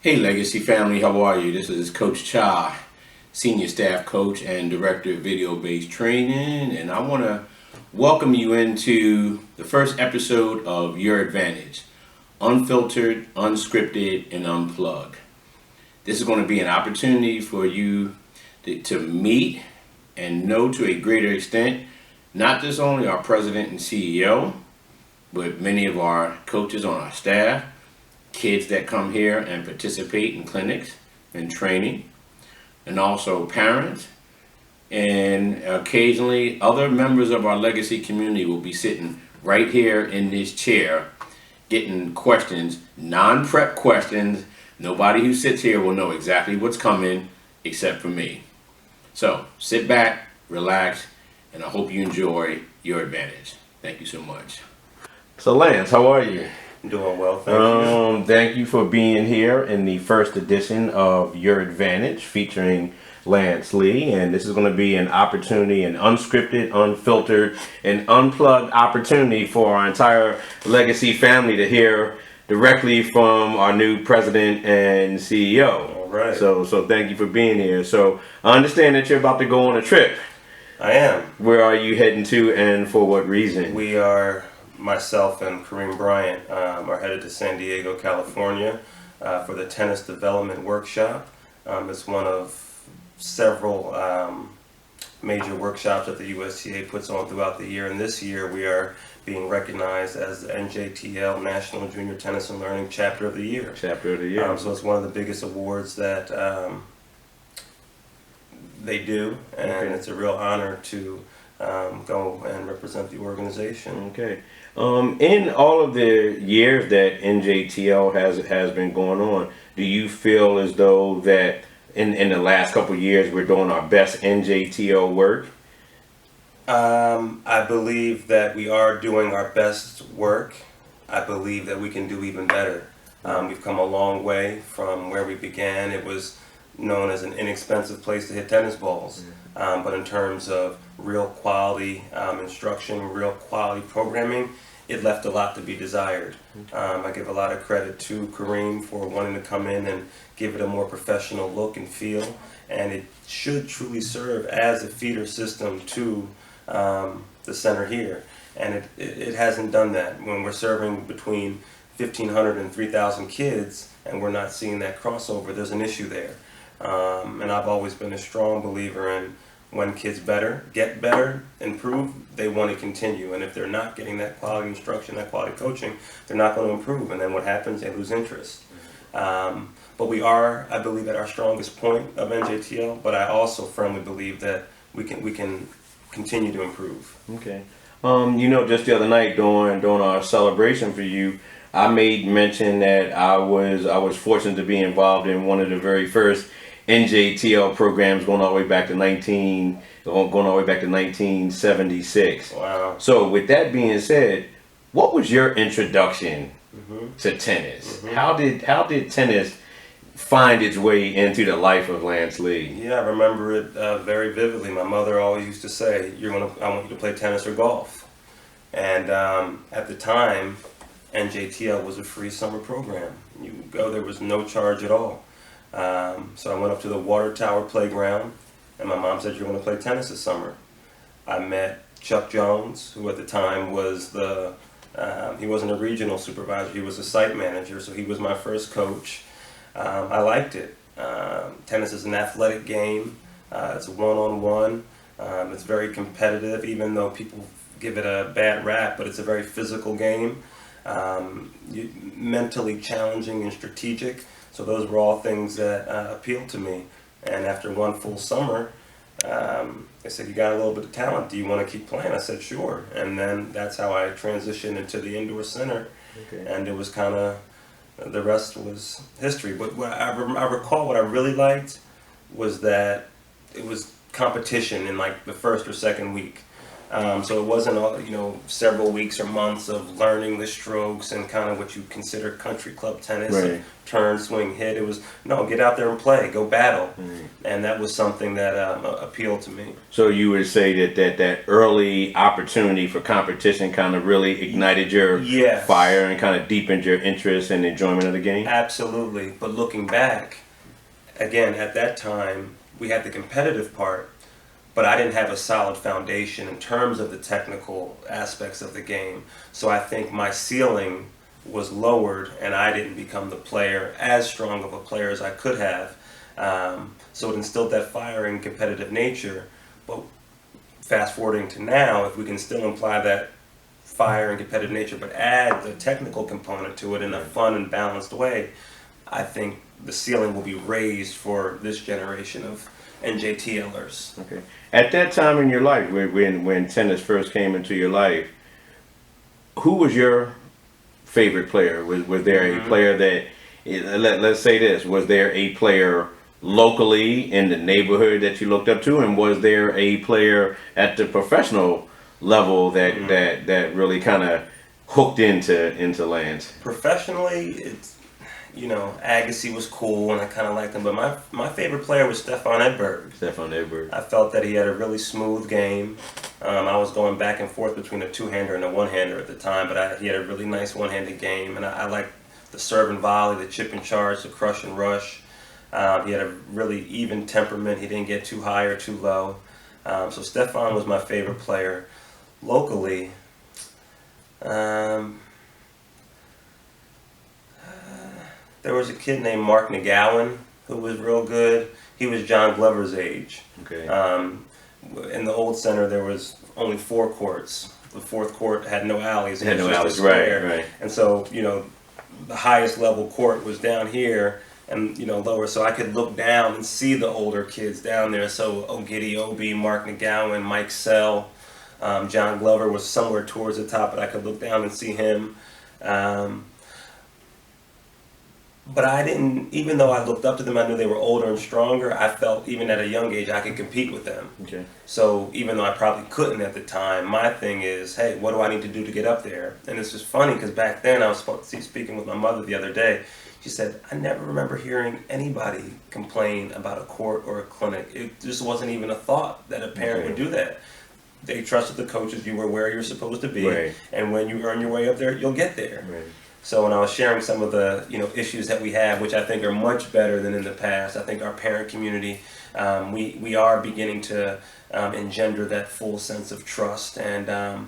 Hey Legacy family, how are you? This is Coach Cha, Senior Staff Coach and Director of Video-Based Training, and I want to welcome you into the first episode of Your Advantage, unfiltered, unscripted, and unplugged. This is going to be an opportunity for you to meet and know to a greater extent, not just only our President and CEO, but many of our coaches on our staff, kids that come here and participate in clinics and training, and also parents, and occasionally other members of our legacy community will be sitting right here in this chair getting questions, non-prep questions. Nobody who sits here will know exactly what's coming except for me. So sit back, relax, and I hope you enjoy Your Advantage. Thank you so much. So Lance, how are you? Doing well, thank you. Thank you for being here in the first edition of Your Advantage featuring Lance Lee. And this is going to be an opportunity, an unscripted, unfiltered, and unplugged opportunity for our entire Legacy family to hear directly from our new president and CEO. All right. So thank you for being here. So I understand that you're about to go on a trip. I am. Where are you heading to and for what reason? Myself and Kareem Bryant are headed to San Diego, California for the Tennis Development Workshop. It's one of several major workshops that the USTA puts on throughout the year, and this year we are being recognized as the NJTL National Junior Tennis and Learning Chapter of the Year. Chapter of the Year. So it's one of the biggest awards that they do, and it's a real honor to go and represent the organization. Okay. In all of the years that NJTL has been going on, do you feel as though that in the last couple of years we're doing our best NJTL work? I believe that we are doing our best work. I believe that we can do even better. We've come a long way from where we began. It was known as an inexpensive place to hit tennis balls. But in terms of real quality instruction, real quality programming, it left a lot to be desired. I give a lot of credit to Kareem for wanting to come in and give it a more professional look and feel, and it should truly serve as a feeder system to the center here. And it hasn't done that. When we're serving between 1,500 and 3,000 kids and we're not seeing that crossover, there's an issue there. And I've always been a strong believer in when kids get better, improve, they want to continue. And if they're not getting that quality instruction, that quality coaching, they're not going to improve. And then what happens? They lose interest. But we are, I believe, at our strongest point of NJTL, but I also firmly believe that we can continue to improve. Okay. Just the other night during our celebration for you, I made mention that I was fortunate to be involved in one of the very first NJTL programs going all the way back to 1976. Wow. So with that being said, what was your introduction to tennis? How did tennis find its way into the life of Lance Lee? Yeah, I remember it very vividly. My mother always used to say, I want you to play tennis or golf. And at the time, NJTL was a free summer program. You would go, there was no charge at all. So I went up to the Water Tower playground, and my mom said, "You're going to play tennis this summer." I met Chuck Jones, who at the time was he wasn't a regional supervisor, he was a site manager, so he was my first coach. I liked it. Tennis is an athletic game. It's a one-on-one. It's very competitive, even though people give it a bad rap, but it's a very physical game. Mentally challenging and strategic. So those were all things that appealed to me. And after one full summer, they said, "You got a little bit of talent. Do you want to keep playing?" I said, "Sure." And then that's how I transitioned into the indoor center. Okay. And it was kind of, the rest was history. But what I recall what I really liked was that it was competition in like the first or second week. So it wasn't several weeks or months of learning the strokes and kind of what you consider country club tennis, Right. turn, swing, hit. It was no, get out there and play, go battle, Right. and that was something that appealed to me. So you would say that early opportunity for competition kind of really ignited your Yes. fire and kind of deepened your interest and enjoyment of the game? Absolutely. But looking back, again, at that time, we had the competitive part, but I didn't have a solid foundation in terms of the technical aspects of the game. So I think my ceiling was lowered, and I didn't become the player, as strong of a player as I could have. So it instilled that fire and competitive nature. But fast forwarding to now, if we can still imply that fire and competitive nature, but add the technical component to it in a fun and balanced way, I think the ceiling will be raised for this generation of NJTLers. Okay. At that time in your life, when tennis first came into your life, who was your favorite player? Was there a player that, let's say this, was there a player locally in the neighborhood that you looked up to, and was there a player at the professional level that really kind of hooked into Lance? Professionally, it's Agassi was cool and I kind of liked him, but my favorite player was Stefan Edberg. Stefan Edberg. I felt that he had a really smooth game. I was going back and forth between a two-hander and a one-hander at the time, but he had a really nice one-handed game, and I liked the serve and volley, the chip and charge, the crush and rush. He had a really even temperament. He didn't get too high or too low. So Stefan was my favorite player. Locally, there was a kid named Mark McGowan who was real good. He was John Glover's age. Okay. In the old center, there was only 4 courts. The 4th court had no alleys. It had was no just a alleys, square. right. And so, the highest level court was down here and, lower. So I could look down and see the older kids down there. So Ogidi Obi, Mark McGowan, Mike Sell, John Glover was somewhere towards the top, but I could look down and see him. But I didn't, even though I looked up to them, I knew they were older and stronger, I felt even at a young age I could compete with them. Okay. So even though I probably couldn't at the time, my thing is, hey, what do I need to do to get up there? And it's just funny because back then I was speaking with my mother the other day. She said, I never remember hearing anybody complain about a court or a clinic. It just wasn't even a thought that a parent would do that. They trusted the coaches. You were where you're supposed to be. Right. And when you earn your way up there, you'll get there. Right. So when I was sharing some of the issues that we have, which I think are much better than in the past, I think our parent community, we are beginning to engender that full sense of trust, and I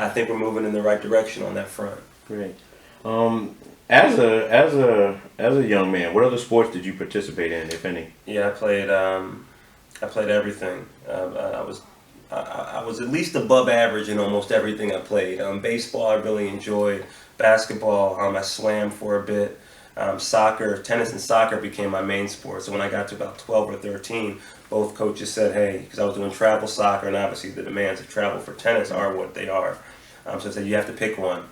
think we're moving in the right direction on that front. Great. As a young man, what other sports did you participate in, if any? Yeah, I played everything. I was at least above average in almost everything I played. Baseball I really enjoyed. Basketball I swam for a bit. Tennis and soccer became my main sport. So when I got to about 12 or 13, both coaches said, hey, because I was doing travel soccer, and obviously the demands of travel for tennis are what they are. So they said, you have to pick one.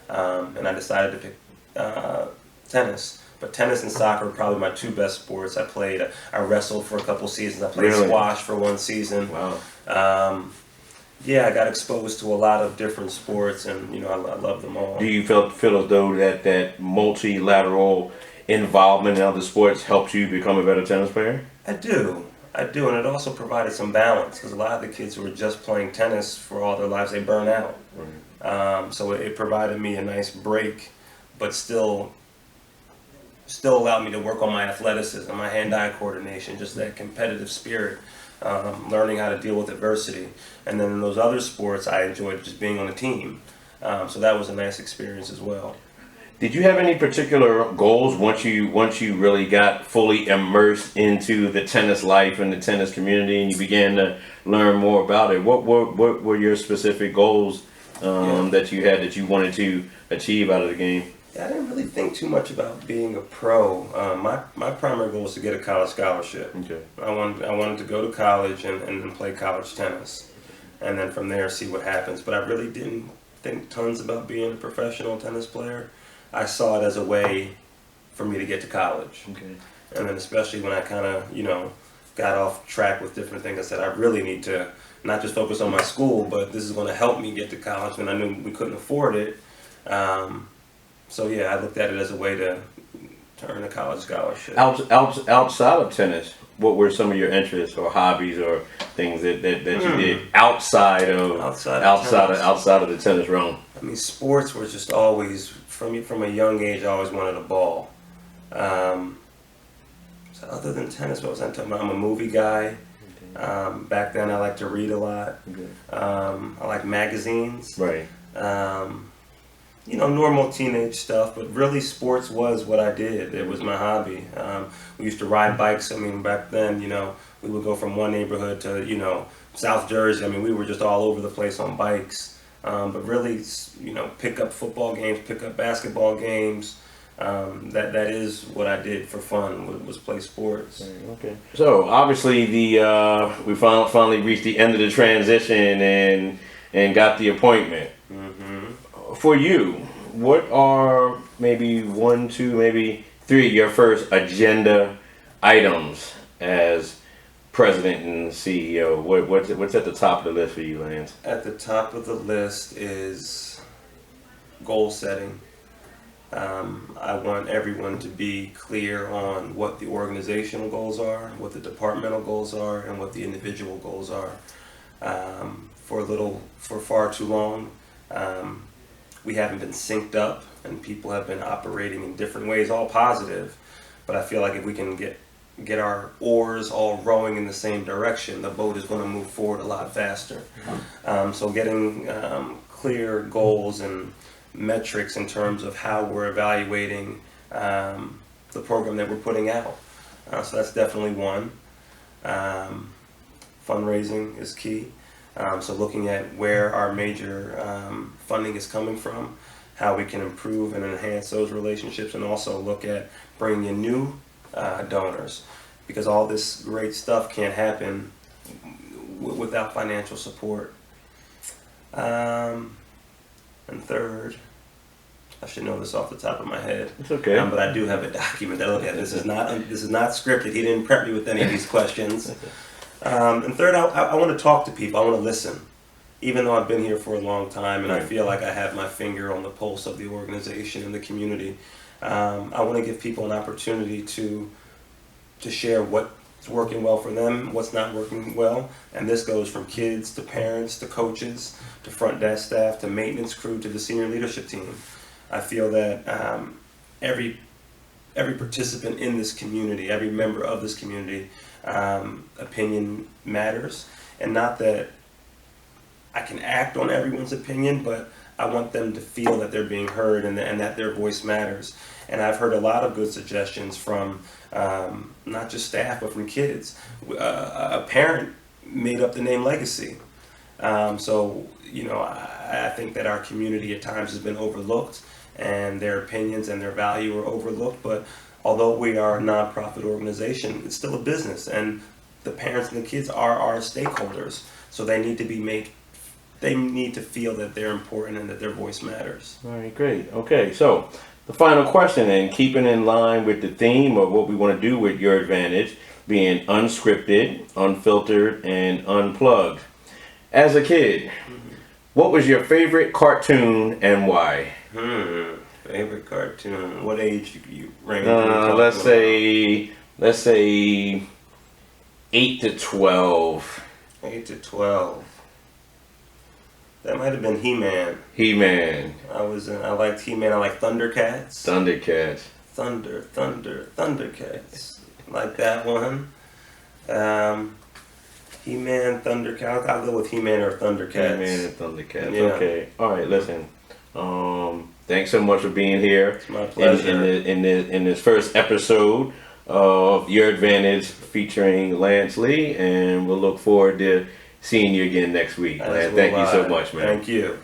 And I decided to pick tennis. But tennis and soccer were probably my 2 best sports. I wrestled for a couple seasons. I played squash for 1 season. Wow. I got exposed to a lot of different sports, and I love them all. Do you feel as though that multilateral involvement in other sports helped you become a better tennis player? I do, and it also provided some balance, because a lot of the kids who are just playing tennis for all their lives, they burn out. Right. So it provided me a nice break, but still allowed me to work on my athleticism, my hand-eye coordination, just that competitive spirit. Learning how to deal with adversity. And then in those other sports, I enjoyed just being on a team. So that was a nice experience as well. Did you have any particular goals once you really got fully immersed into the tennis life and the tennis community, and you began to learn more about it? What were your specific goals that you had that you wanted to achieve out of the game? I didn't really think too much about being a pro. My primary goal was to get a college scholarship. Okay. I wanted to go to college and play college tennis, and then from there see what happens. But I really didn't think tons about being a professional tennis player. I saw it as a way for me to get to college. Okay. And then especially when I kind of got off track with different things, I said I really need to not just focus on my school, but this is going to help me get to college when I knew we couldn't afford it. So yeah, I looked at it as a way to earn a college scholarship. Outside of tennis, what were some of your interests or hobbies or things that you did outside of the tennis realm? I mean, sports were just always from a young age. I always wanted a ball. So other than tennis, what was I talking about? I'm a movie guy. Back then, I liked to read a lot. I like magazines. Right. You know, normal teenage stuff, but really sports was what I did. It was my hobby. We used to ride bikes. I mean, back then, you know, we would go from one neighborhood to, you know, South Jersey. I mean, we were just all over the place on bikes. But really, you know, pick up football games, pick up basketball games. That is what I did for fun, was play sports. Okay. So obviously we finally reached the end of the transition and got the appointment. For you, what are maybe 1, 2, maybe 3 your first agenda items as president and CEO? What's at the top of the list for you, Lance? At the top of the list is goal setting. I want everyone to be clear on what the organizational goals are, what the departmental goals are, and what the individual goals are. For far too long, we haven't been synced up, and people have been operating in different ways, all positive. But I feel like if we can get our oars all rowing in the same direction, the boat is going to move forward a lot faster. So getting clear goals and metrics in terms of how we're evaluating the program that we're putting out. So that's definitely one. Fundraising is key. So looking at where our major funding is coming from, how we can improve and enhance those relationships, and also look at bringing in new donors, because all this great stuff can't happen without financial support. And third, I should know this off the top of my head. It's okay. But I do have a document that I look at. This is not scripted. He didn't prep me with any of these questions. And third, I want to talk to people. I want to listen. Even though I've been here for a long time and I feel like I have my finger on the pulse of the organization and the community, I want to give people an opportunity to share what's working well for them, what's not working well. And this goes from kids to parents to coaches to front desk staff to maintenance crew to the senior leadership team. I feel that every participant in this community, every member of this community, opinion matters. And not that I can act on everyone's opinion, but I want them to feel that they're being heard and that their voice matters. And I've heard a lot of good suggestions from not just staff, but from kids. A parent made up the name Legacy. So, you know, I think that our community at times has been overlooked, and their opinions and their value are overlooked. But although we are a nonprofit organization, it's still a business, and the parents and the kids are our stakeholders. So they need to feel that they're important and that their voice matters. All right, great. Okay, so the final question, and keeping in line with the theme of what we want to do with Your Advantage, being unscripted, unfiltered, and unplugged. As a kid, what was your favorite cartoon and why? Favorite cartoon. What age you range? Let's say 8 to 12. 8 to 12. That might have been He-Man. He-Man. I liked He-Man. I like Thundercats. Thundercats. Like that one. He-Man, Thundercats. I'll go with He-Man or Thundercats. He-Man and Thundercats. Yeah. Okay. All right. Listen. Thanks so much for being here. It's my pleasure. In this first episode of Your Advantage featuring Lance Lee, and we'll look forward to seeing you again next week. Lance, thank you so much, man. Thank you.